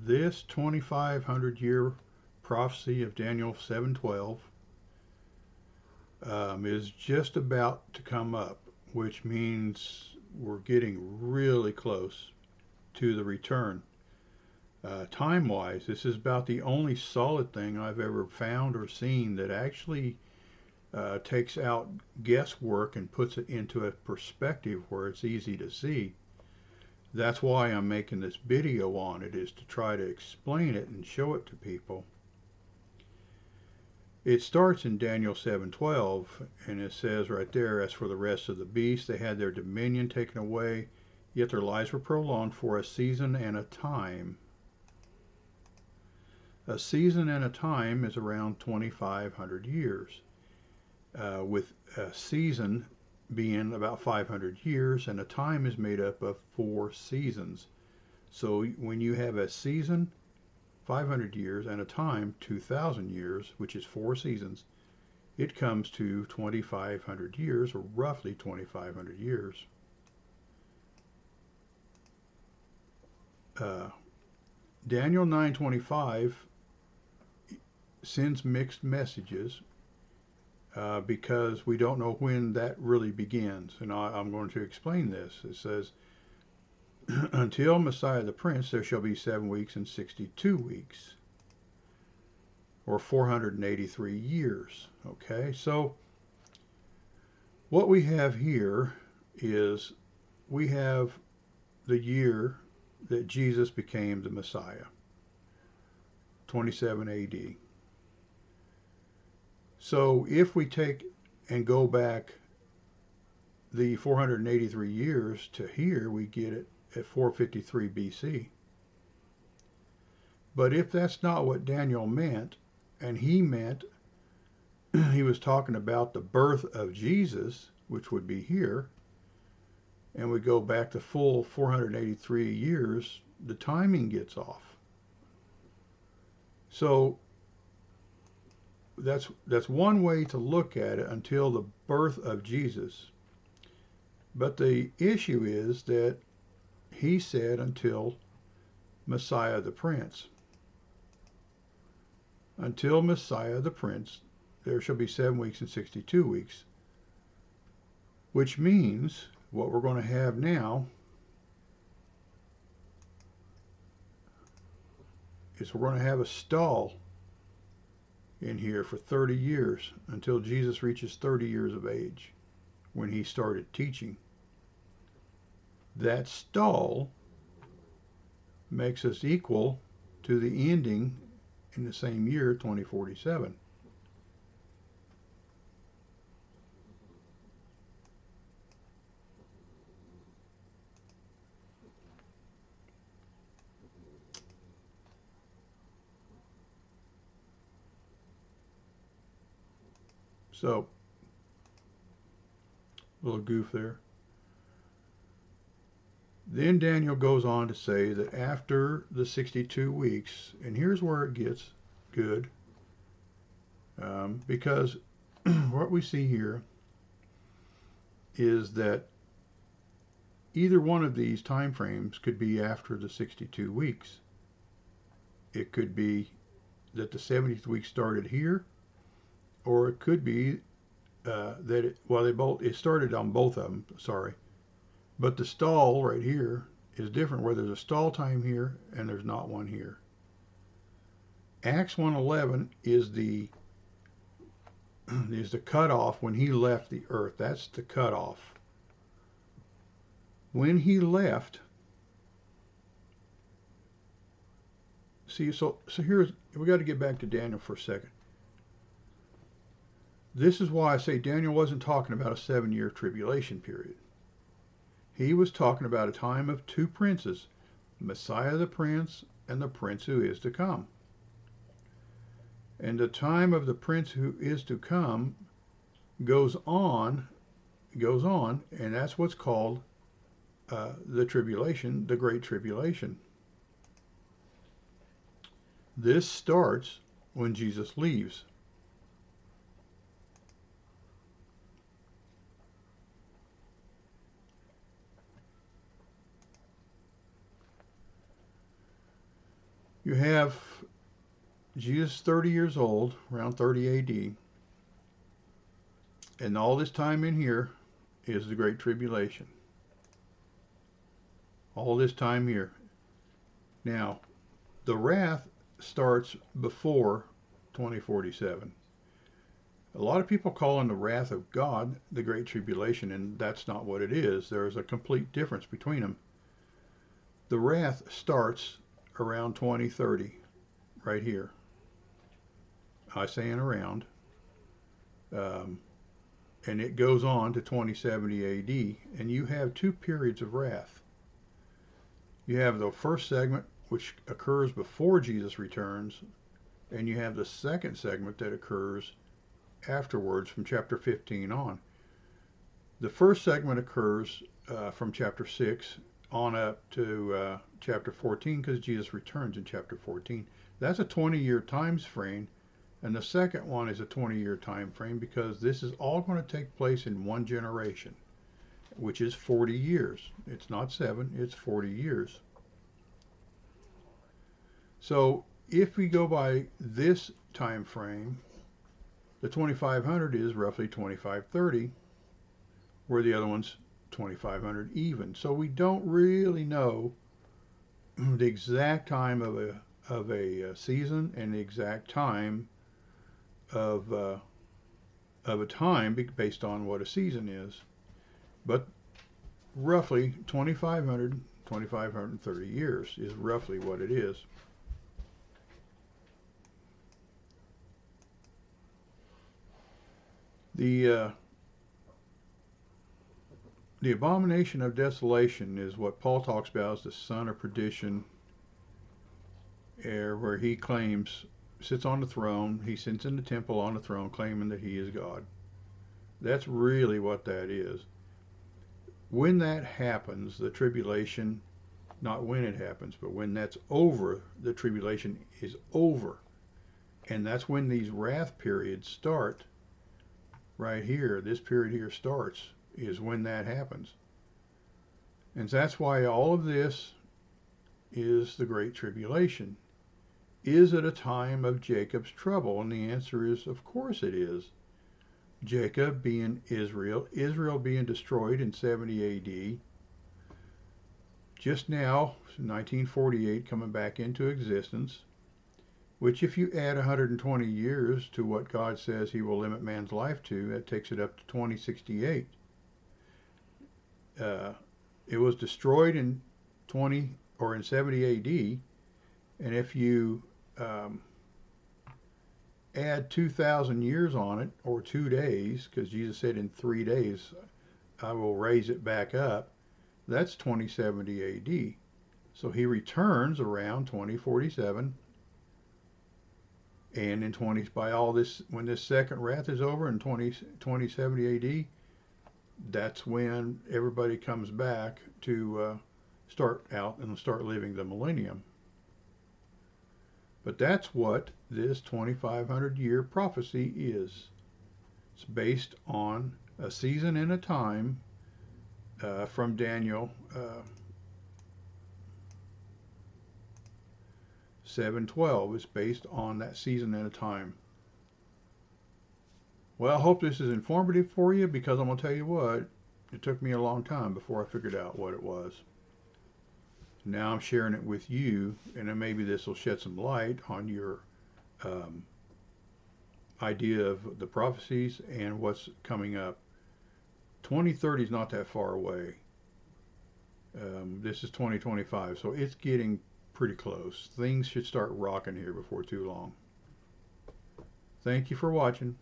this 2,500 year prophecy of Daniel 7:12 is just about to come up, which means we're getting really close to the return. Time-wise, this is about the only solid thing I've ever found or seen that actually takes out guesswork and puts it into a perspective where it's easy to see. That's why I'm making this video on it, is to try to explain it and show it to people. It starts in Daniel 7:12, and it says right there, as for the rest of the beasts, they had their dominion taken away, yet their lives were prolonged for a season and a time. A season and a time is around 2,500 years, with a season being about 500 years, and a time is made up of 4 seasons. So when you have a season, 500 years, and a time, 2,000 years, which is 4 seasons, it comes to 2,500 years, or roughly 2,500 years. Daniel 9:25 sends mixed messages because we don't know when that really begins. And I'm going to explain this. It says, until Messiah the Prince, there shall be 7 weeks and 62 weeks, or 483 years. Okay, so what we have here is we have the year that Jesus became the Messiah, 27 AD. So if we take and go back the 483 years to here, we get it at 453 BC. But if that's not what Daniel meant, and he meant he was talking about the birth of Jesus, which would be here, and we go back the full 483 years, the timing gets off. So that's one way to look at it, until the birth of Jesus. But the issue is that he said until Messiah the Prince. Until Messiah the Prince, there shall be 7 weeks and 62 weeks. Which means what we're going to have now is we're going to have a stall in here for 30 years until Jesus reaches 30 years of age, when he started teaching. That stall makes us equal to the ending in the same year, 2047. So, a little goof there. Then Daniel goes on to say that after the 62 weeks, and here's where it gets good, because what we see here is that either one of these time frames could be after the 62 weeks. It could be that the 70th week started here, or it could be that it started on both of them, sorry. But the stall right here is different, where there's a stall time here and there's not one here. Acts 1:11 is the cutoff when he left the earth. That's the cutoff. When he left, see, so here's, we got to get back to Daniel for a second. This is why I say Daniel wasn't talking about a 7-year tribulation period. He was talking about a time of 2 princes, Messiah the Prince and the Prince who is to come. And the time of the Prince who is to come goes on, and that's what's called the tribulation, the Great Tribulation. This starts when Jesus leaves. You have Jesus 30 years old, around 30 AD, and all this time in here is the Great Tribulation. All this time here. Now, the wrath starts before 2047. A lot of people call in the wrath of God the Great Tribulation, and that's not what it is. There's a complete difference between them. The wrath starts around 2030, right here. I say in around. And it goes on to 2070 AD, and you have two periods of wrath. You have the first segment, which occurs before Jesus returns, and you have the second segment that occurs afterwards from chapter 15 on. The first segment occurs from chapter 6 on up to chapter 14 because Jesus returns in chapter 14. That's a 20-year time frame, and the second one is a 20-year time frame because this is all going to take place in one generation, which is 40 years. It's not 7, it's 40 years. So if we go by this time frame, the 2500 is roughly 2530, where the other one's 2500 even. So we don't really know the exact time of a season and the exact time of a time based on what a season is, but roughly 2530 years is roughly what it is. The abomination of desolation is what Paul talks about as the son of perdition, where he claims, sits on the throne, he sits in the temple on the throne claiming that he is God. That's really what that is. When that happens, the tribulation, not when it happens, but when that's over, the tribulation is over. And that's when these wrath periods start. Right here, this period here starts, is when that happens. And that's why all of this is the Great Tribulation. Is it a time of Jacob's trouble? And the answer is, of course it is. Jacob being Israel, Israel being destroyed in 70 AD, just now, 1948, coming back into existence, which if you add 120 years to what God says he will limit man's life to, that takes it up to 2068. It was destroyed in 70 AD, and if you add 2,000 years on it, or 2 days, because Jesus said in 3 days I will raise it back up, that's 2070 AD. So he returns around 2047. And in by all this, when this second wrath is over in 2070 AD, that's when everybody comes back to start out and start living the millennium. But that's what this 2,500-year prophecy is. It's based on a season and a time from Daniel 7:12 is based on that season and a time. Well, I hope this is informative for you, because I'm going to tell you what, it took me a long time before I figured out what it was. Now I'm sharing it with you, and then maybe this will shed some light on your idea of the prophecies and what's coming up. 2030 is not that far away. This is 2025, so it's getting pretty close. Things should start rocking here before too long. Thank you for watching.